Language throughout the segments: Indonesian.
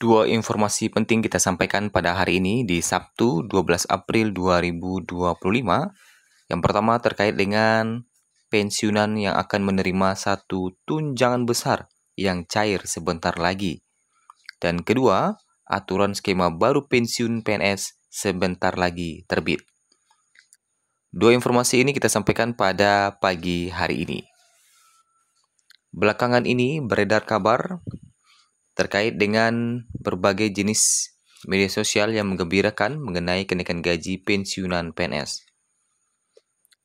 Dua informasi penting kita sampaikan pada hari ini di Sabtu 12 April 2025. Yang pertama terkait dengan pensiunan yang akan menerima satu tunjangan besar yang cair sebentar lagi. Dan kedua, aturan skema baru pensiun PNS sebentar lagi terbit. Dua informasi ini kita sampaikan pada pagi hari ini. Belakangan ini beredar kabar terkait dengan berbagai jenis media sosial yang menggembirakan mengenai kenaikan gaji pensiunan PNS.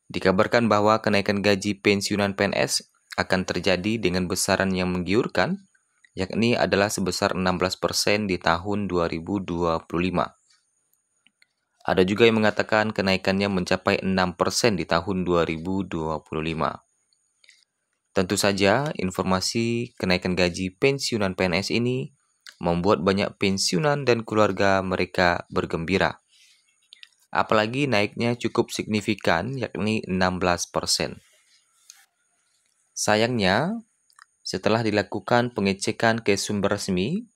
Dikabarkan bahwa kenaikan gaji pensiunan PNS akan terjadi dengan besaran yang menggiurkan, yakni adalah sebesar 16% di tahun 2025. Ada juga yang mengatakan kenaikannya mencapai 6% di tahun 2025. Tentu saja, informasi kenaikan gaji pensiunan PNS ini membuat banyak pensiunan dan keluarga mereka bergembira. Apalagi naiknya cukup signifikan, yakni 16%. Sayangnya, setelah dilakukan pengecekan ke sumber resmi,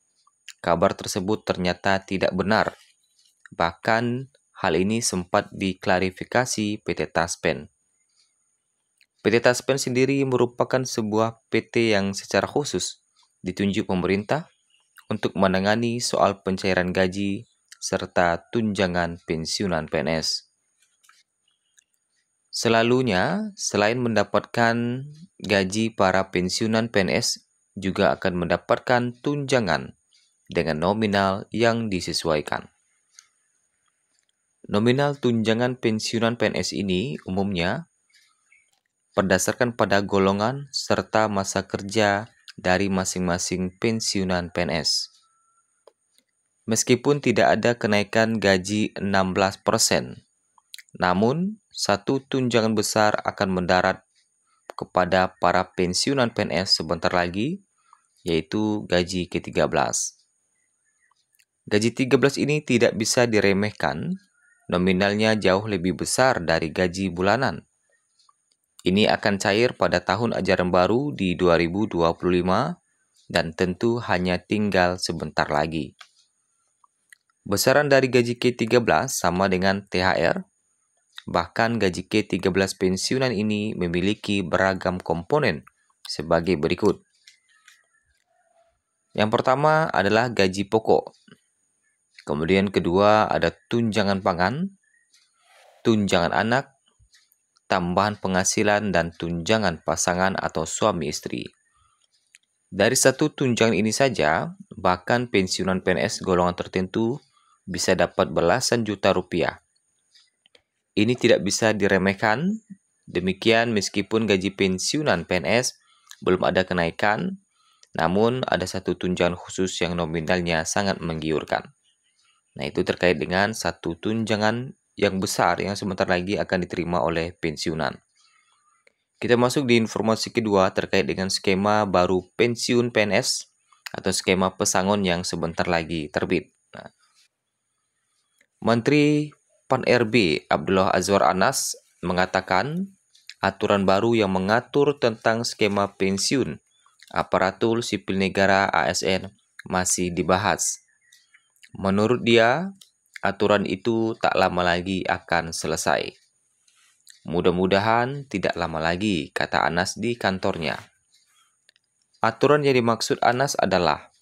kabar tersebut ternyata tidak benar. Bahkan, hal ini sempat diklarifikasi PT Taspen. PT Taspen sendiri merupakan sebuah PT yang secara khusus ditunjuk pemerintah untuk menangani soal pencairan gaji serta tunjangan pensiunan PNS. Selalunya, selain mendapatkan gaji, para pensiunan PNS juga akan mendapatkan tunjangan dengan nominal yang disesuaikan. Nominal tunjangan pensiunan PNS ini umumnya berdasarkan pada golongan serta masa kerja dari masing-masing pensiunan PNS. Meskipun tidak ada kenaikan gaji 16%, namun satu tunjangan besar akan mendarat kepada para pensiunan PNS sebentar lagi, yaitu gaji ke-13. Gaji 13 ini tidak bisa diremehkan, nominalnya jauh lebih besar dari gaji bulanan. Ini akan cair pada tahun ajaran baru di 2025 dan tentu hanya tinggal sebentar lagi. Besaran dari gaji ke-13 sama dengan THR, bahkan gaji ke-13 pensiunan ini memiliki beragam komponen sebagai berikut. Yang pertama adalah gaji pokok. Kemudian kedua ada tunjangan pangan, tunjangan anak, tambahan penghasilan, dan tunjangan pasangan atau suami istri. Dari satu tunjangan ini saja, bahkan pensiunan PNS golongan tertentu bisa dapat belasan juta rupiah. Ini tidak bisa diremehkan, demikian meskipun gaji pensiunan PNS belum ada kenaikan, namun ada satu tunjangan khusus yang nominalnya sangat menggiurkan. Nah, itu terkait dengan satu tunjangan yang besar yang sebentar lagi akan diterima oleh pensiunan. Kita masuk di informasi kedua terkait dengan skema baru pensiun PNS atau skema pesangon yang sebentar lagi terbit. Nah, Menteri Pan-RB Abdullah Azwar Anas mengatakan aturan baru yang mengatur tentang skema pensiun aparatur sipil negara ASN masih dibahas. Menurut dia, aturan itu tak lama lagi akan selesai. Mudah-mudahan tidak lama lagi, kata Anas di kantornya. Aturan yang dimaksud Anas adalah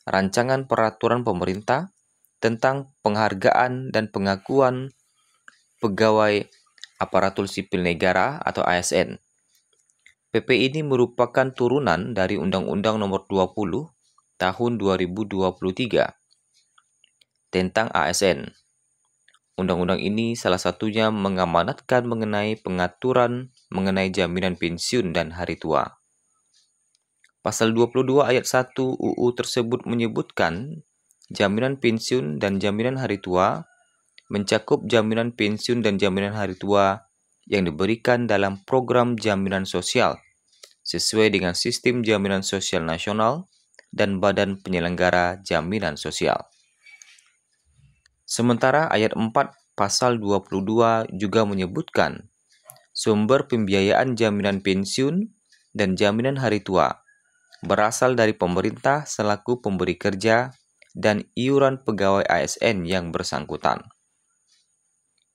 rancangan peraturan pemerintah tentang penghargaan dan pengakuan pegawai aparatur sipil negara atau ASN. PP ini merupakan turunan dari Undang-Undang Nomor 20 Tahun 2023 tentang ASN. Undang-undang ini salah satunya mengamanatkan mengenai pengaturan mengenai jaminan pensiun dan hari tua. Pasal 22 ayat 1 UU tersebut menyebutkan jaminan pensiun dan jaminan hari tua mencakup jaminan pensiun dan jaminan hari tua yang diberikan dalam program jaminan sosial sesuai dengan Sistem Jaminan Sosial Nasional dan Badan Penyelenggara Jaminan Sosial. Sementara ayat 4 pasal 22 juga menyebutkan sumber pembiayaan jaminan pensiun dan jaminan hari tua berasal dari pemerintah selaku pemberi kerja dan iuran pegawai ASN yang bersangkutan.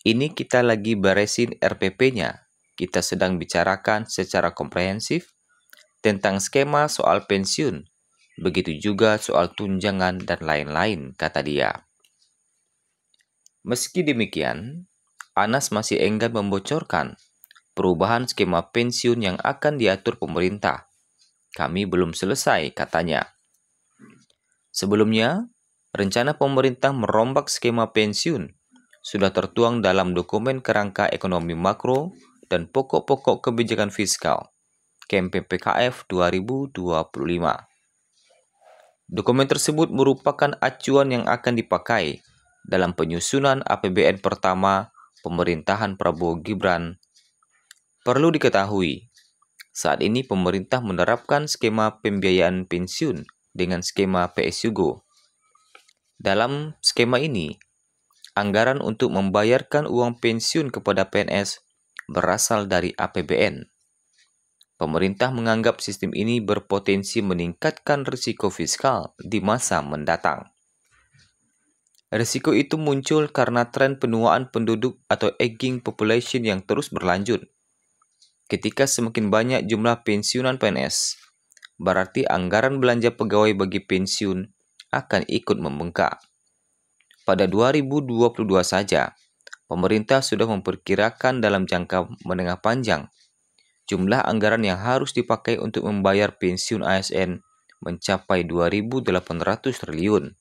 Ini kita lagi beresin RPP-nya. Kita sedang bicarakan secara komprehensif tentang skema soal pensiun, begitu juga soal tunjangan dan lain-lain, kata dia. Meski demikian, Anas masih enggan membocorkan perubahan skema pensiun yang akan diatur pemerintah. Kami belum selesai, katanya. Sebelumnya, rencana pemerintah merombak skema pensiun sudah tertuang dalam dokumen kerangka ekonomi makro dan pokok-pokok kebijakan fiskal, KMPPKF 2025. Dokumen tersebut merupakan acuan yang akan dipakai dalam penyusunan APBN pertama pemerintahan Prabowo Gibran. Perlu diketahui, saat ini pemerintah menerapkan skema pembiayaan pensiun dengan skema PSUGO. Dalam skema ini, anggaran untuk membayarkan uang pensiun kepada PNS berasal dari APBN. Pemerintah menganggap sistem ini berpotensi meningkatkan risiko fiskal di masa mendatang. Risiko itu muncul karena tren penuaan penduduk atau aging population yang terus berlanjut. Ketika semakin banyak jumlah pensiunan PNS, berarti anggaran belanja pegawai bagi pensiun akan ikut membengkak. Pada 2022 saja, pemerintah sudah memperkirakan dalam jangka menengah panjang, jumlah anggaran yang harus dipakai untuk membayar pensiun ASN mencapai 2.800 triliun.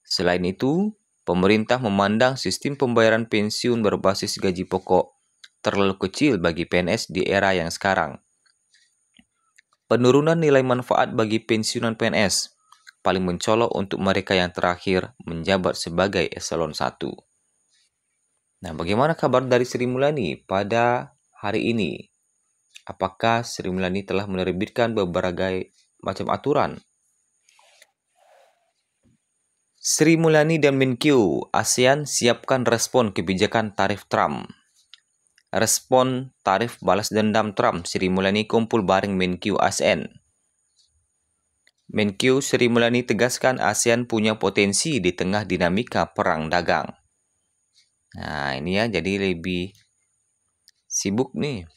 Selain itu, pemerintah memandang sistem pembayaran pensiun berbasis gaji pokok terlalu kecil bagi PNS di era yang sekarang. Penurunan nilai manfaat bagi pensiunan PNS paling mencolok untuk mereka yang terakhir menjabat sebagai eselon 1. Nah, bagaimana kabar dari Sri Mulyani pada hari ini? Apakah Sri Mulyani telah menerbitkan beberapa macam aturan? Sri Mulyani dan Menkyu, ASEAN siapkan respon kebijakan tarif Trump. Respon tarif balas dendam Trump, Sri Mulyani kumpul bareng Menkyu ASEAN. Menkyu Sri Mulyani tegaskan ASEAN punya potensi di tengah dinamika perang dagang. Nah, ini ya, jadi lebih sibuk nih.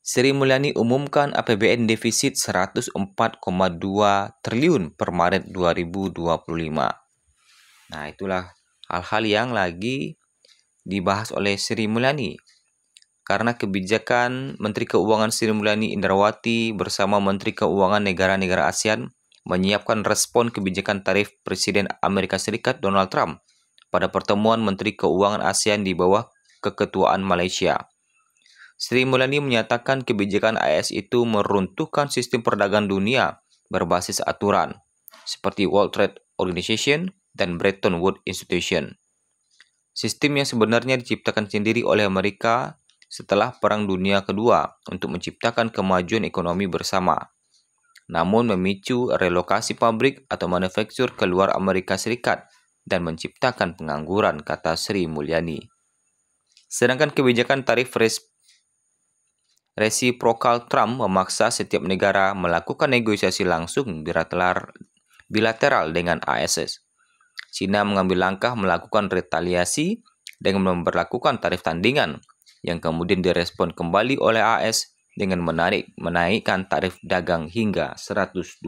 Sri Mulyani umumkan APBN defisit 104,2 triliun per Maret 2025. Nah, itulah hal-hal yang lagi dibahas oleh Sri Mulyani. Karena kebijakan Menteri Keuangan Sri Mulyani Indrawati bersama Menteri Keuangan negara-negara ASEAN menyiapkan respon kebijakan tarif Presiden Amerika Serikat Donald Trump pada pertemuan Menteri Keuangan ASEAN di bawah keketuaan Malaysia. Sri Mulyani menyatakan kebijakan AS itu meruntuhkan sistem perdagangan dunia berbasis aturan seperti World Trade Organization dan Bretton Woods Institution. Sistem yang sebenarnya diciptakan sendiri oleh Amerika setelah Perang Dunia Kedua untuk menciptakan kemajuan ekonomi bersama, namun memicu relokasi pabrik atau manufaktur keluar Amerika Serikat dan menciptakan pengangguran, kata Sri Mulyani. Sedangkan kebijakan tarif resiprokal Trump memaksa setiap negara melakukan negosiasi langsung bilateral dengan AS. China mengambil langkah melakukan retaliasi dengan memberlakukan tarif tandingan yang kemudian direspon kembali oleh AS dengan menaikkan tarif dagang hingga 125%.